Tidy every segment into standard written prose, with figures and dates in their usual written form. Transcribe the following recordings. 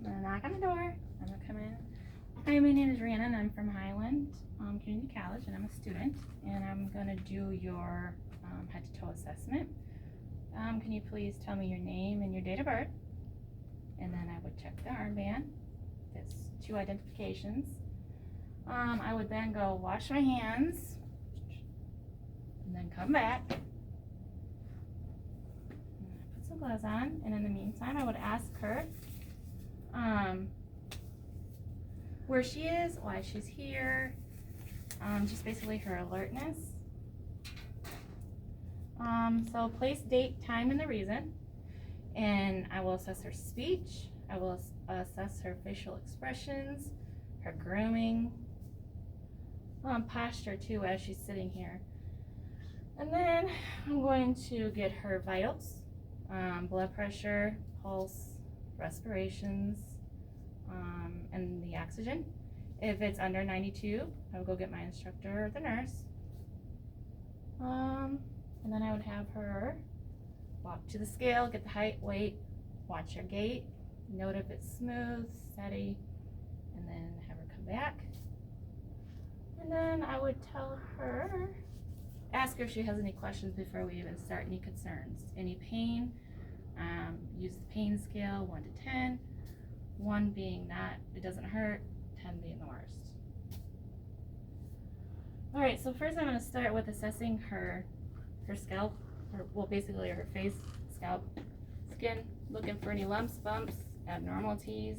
gonna knock on the door. I'm gonna come in. Hi, my name is Rhiannon. I'm from Highland Community College, and I'm a student. And I'm gonna do your head-to-toe assessment. Can you please tell me your name and your date of birth? And then I would check the armband. That's 2 identifications. I would then go wash my hands, and then come back. Put some gloves on, and in the meantime, I would ask her where she is, why she's here, just basically her alertness. So place, date, time, and the reason. And I will assess her speech. I will assess her facial expressions, her grooming, posture too as she's sitting here. And then I'm going to get her vitals, blood pressure, pulse, respirations, and the oxygen. If it's under 92, I would go get my instructor or the nurse. And then I would have her walk to the scale, get the height, weight, watch her gait, note if it's smooth, steady, and then have her come back. And then I would tell her, ask her if she has any questions before we even start, any concerns, any pain. Use the pain scale, 1 to 10, 1 being not, it doesn't hurt, 10 being the worst. All right, so first I'm gonna start with assessing her scalp, basically her face, scalp, skin, looking for any lumps, bumps, abnormalities.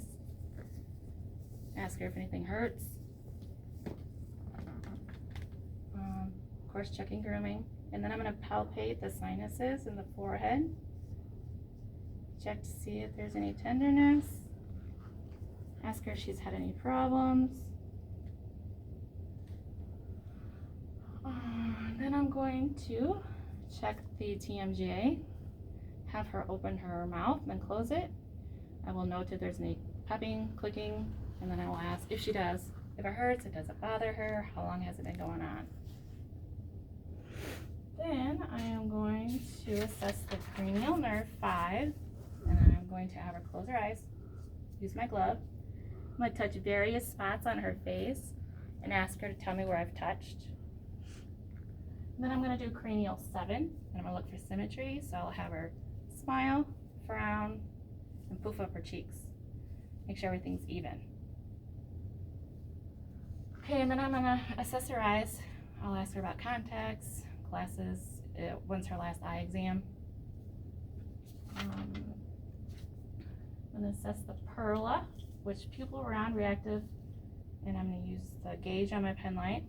Ask her if anything hurts. Of course, checking grooming. And then I'm gonna palpate the sinuses and the forehead. Check to see if there's any tenderness. Ask her if she's had any problems. Then I'm going to check the TMJ, have her open her mouth, then close it. I will note if there's any popping, clicking, and then I will ask if she does. If it hurts, it doesn't bother her, how long has it been going on? Then I am going to assess the cranial nerve 5, and I'm going to have her close her eyes, use my glove. I'm going to touch various spots on her face and ask her to tell me where I've touched. Then I'm going to do cranial 7, and I'm going to look for symmetry, so I'll have her smile, frown, and poof up her cheeks. Make sure everything's even. Okay, and then I'm going to assess her eyes. I'll ask her about contacts, glasses, when's her last eye exam. I'm going to assess the perla, which pupil round reactive, and I'm going to use the gauge on my pen light.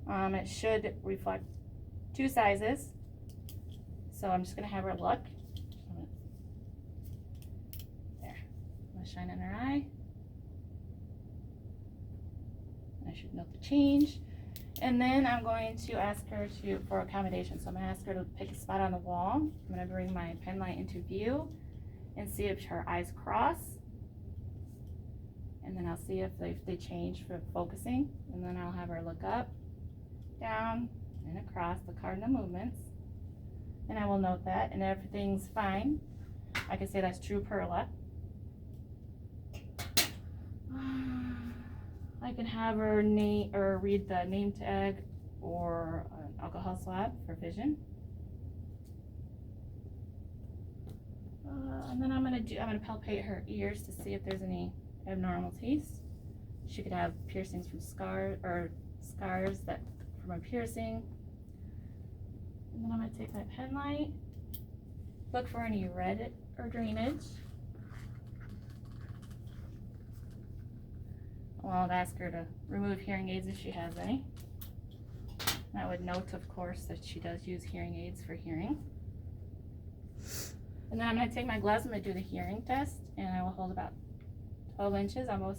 It should reflect 2 sizes, so I'm just going to have her look. There, I'm going to shine in her eye. I should note the change. And then I'm going to ask her for accommodation. So I'm going to ask her to pick a spot on the wall. I'm going to bring my pen light into view and see if her eyes cross. And then I'll see if they change for focusing. And then I'll have her look up, down, and across the cardinal movements. And I will note that. And if everything's fine, I can say that's true perla. I can have her name or read the name tag or an alcohol swab for vision. And then I'm gonna palpate her ears to see if there's any abnormalities. She could have piercings from scars that from a piercing. And then I'm gonna take my pen light, look for any red or drainage. I'll ask her to remove hearing aids if she has any. And I would note, of course, that she does use hearing aids for hearing. And then I'm going to take my gloves, I'm going to do the hearing test, and I will hold about 12 inches on one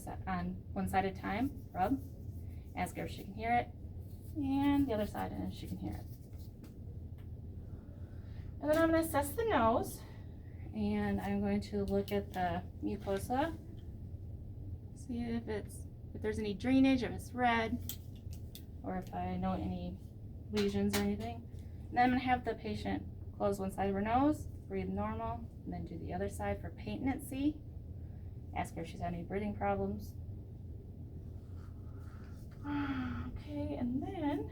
side at a time, rub, ask her if she can hear it, and the other side, and if she can hear it. And then I'm going to assess the nose, and I'm going to look at the mucosa, see if there's any drainage, if it's red, or if I know any lesions or anything. And then I'm going to have the patient close one side of her nose, breathe normal, and then do the other side for patency. Ask her if she's had any breathing problems. Okay, and then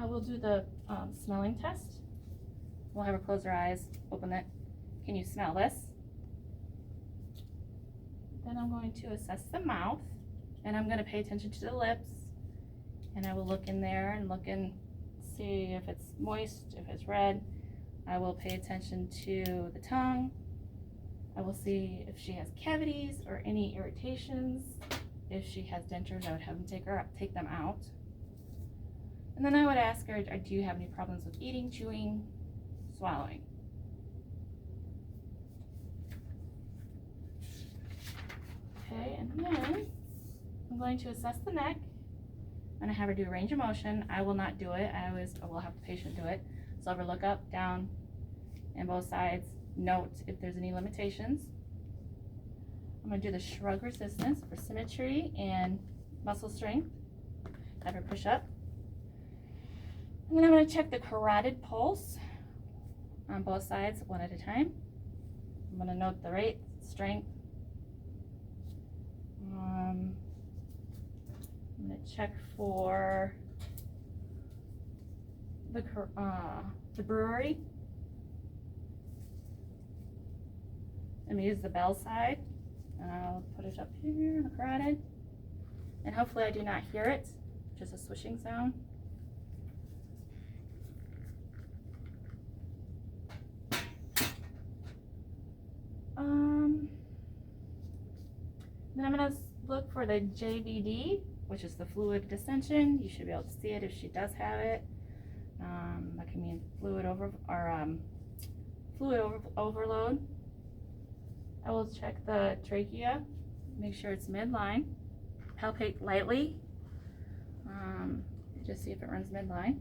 we'll do the smelling test. We'll have her close her eyes, open it. Can you smell this? Then I'm going to assess the mouth, and I'm going to pay attention to the lips, and I will look in there and look and see if it's moist, if it's red. I will pay attention to the tongue. I will see if she has cavities or any irritations. If she has dentures, I would have them take them out. And then I would ask her, do you have any problems with eating, chewing, swallowing? Okay, and then I'm going to assess the neck. I'm going to have her do a range of motion. I will not do it. I will have the patient do it. So I'll have her look up, down, and both sides. Note if there's any limitations. I'm going to do the shrug resistance for symmetry and muscle strength. Have her push up. And then I'm going to check the carotid pulse on both sides one at a time. I'm going to note the rate, strength. I'm going to check for the brewery. I'm going to use the bell side. I'll put it up here in the carotid. And hopefully I do not hear it, just a swishing sound. Then I'm going to look for the JVD, which is the fluid distension. You should be able to see it if she does have it. That can mean fluid overload. I will check the trachea, make sure it's midline. Palpate lightly, just see if it runs midline.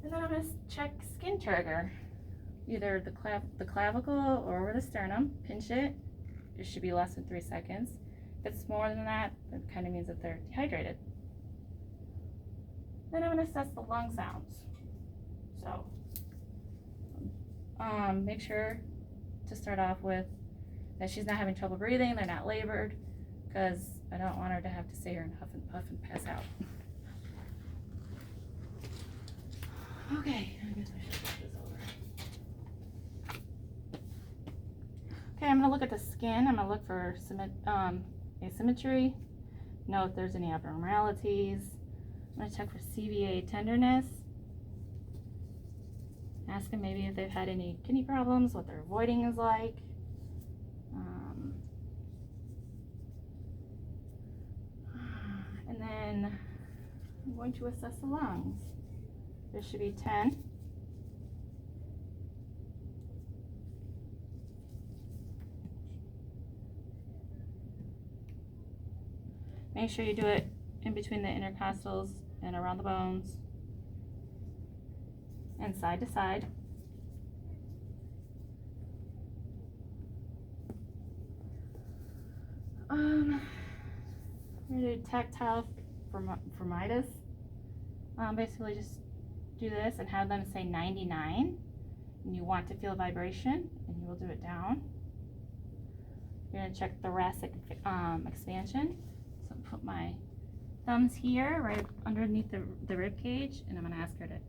And then I'm going to check skin trigger, either the clavicle or over the sternum. Pinch it. It should be less than 3 seconds. If it's more than that, it kind of means that they're dehydrated. Then I'm going to assess the lung sounds. So make sure to start off with that she's not having trouble breathing, they're not labored, because I don't want her to have to sit here and huff and puff and pass out. Okay, I guess I should flip this over. Okay, I'm going to look at the skin. I'm going to look for asymmetry, know if there's any abnormalities. I'm going to check for CVA tenderness. Ask them maybe if they've had any kidney problems, what their voiding is like. And then I'm going to assess the lungs. There should be 10. Make sure you do it in between the intercostals and around the bones and side to side. We're going to do tactile firmitis. Basically just do this and have them say 99, and you want to feel vibration, and you will do it down. You're going to check thoracic expansion. So put my thumbs here right underneath the rib cage, and I'm going to ask her to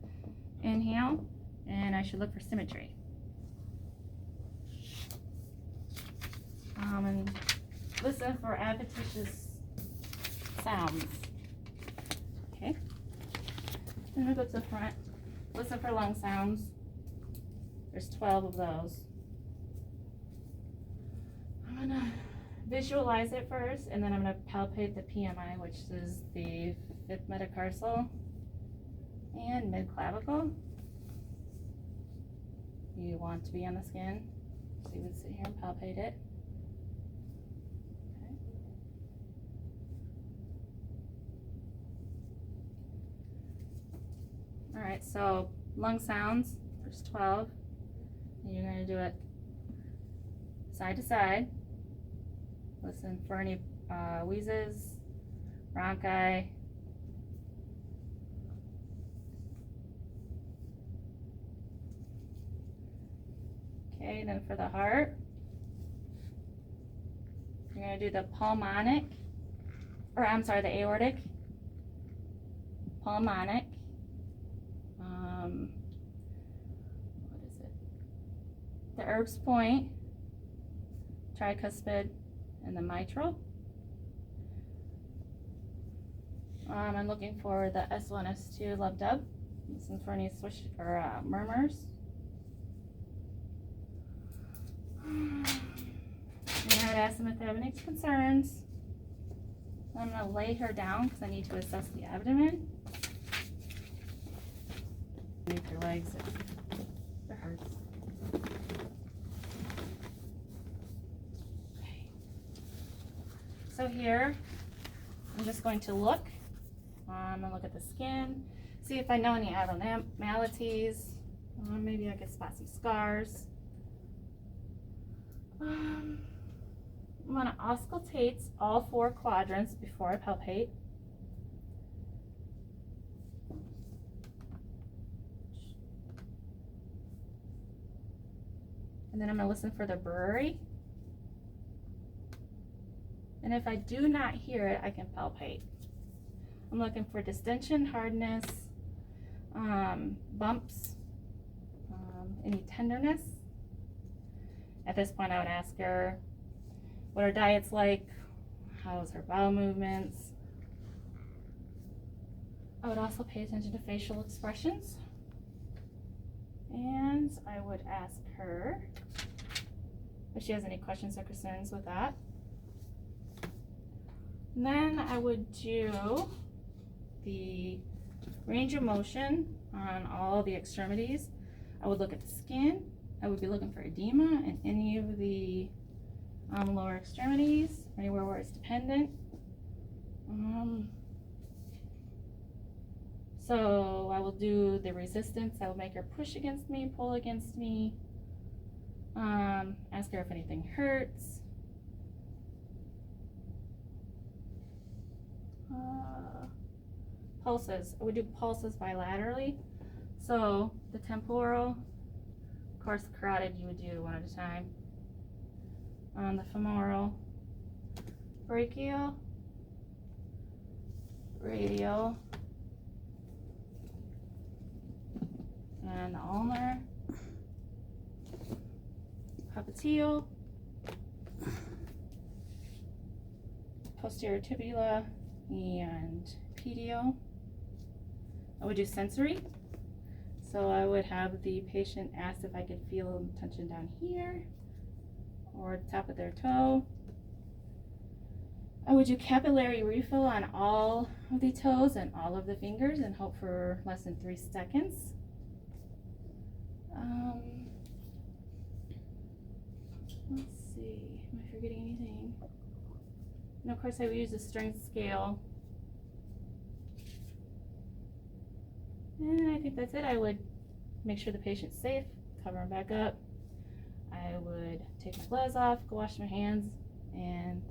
inhale, and I should look for symmetry. And listen for adventitious sounds. Okay. Then we go to the front. Listen for lung sounds. There's 12 of those. I'm gonna visualize it first, and then I'm gonna palpate the PMI, which is the fifth metatarsal and mid-clavicle. You want to be on the skin, so you would sit here and palpate it. Okay. All right, so lung sounds, there's 12. And you're gonna do it side to side. Listen for any wheezes, bronchi. Okay, then for the heart, You're going to do the pulmonic, or I'm sorry, the aortic, pulmonic, what is it? The Erb's point, tricuspid, and the mitral. I'm looking for the S1, S2 lub dub. Listen for any swish or murmurs. And I would ask them if they have any concerns. I'm going to lay her down because I need to assess the abdomen. Underneath her legs, it hurts. Okay. So here, I'm just going to look. I'm gonna look at the skin, see if I know any abnormalities. Maybe I could spot some scars. I'm gonna auscultate all 4 quadrants before I palpate. And then I'm gonna listen for the brewery. And if I do not hear it, I can palpate. I'm looking for distension, hardness, bumps, any tenderness. At this point, I would ask her what her diet's like, how's her bowel movements. I would also pay attention to facial expressions. And I would ask her if she has any questions or concerns with that. And then I would do the range of motion on all the extremities. I would look at the skin. I would be looking for edema in any of the lower extremities, anywhere where it's dependent. So I will do the resistance. I will make her push against me, pull against me. Ask her if anything hurts. Pulses. I would do pulses bilaterally. So the temporal, of course, the carotid you would do one at a time. The femoral, brachial, radial, and the ulnar, popliteal, posterior tibia, and PDO. I would do sensory. So I would have the patient ask if I could feel tension down here or the top of their toe. I would do capillary refill on all of the toes and all of the fingers and hope for less than 3 seconds. Let's see, am I forgetting anything? And of course I would use a strength scale. And I think that's it. I would make sure the patient's safe, cover him back up. I would take my gloves off, go wash my hands, and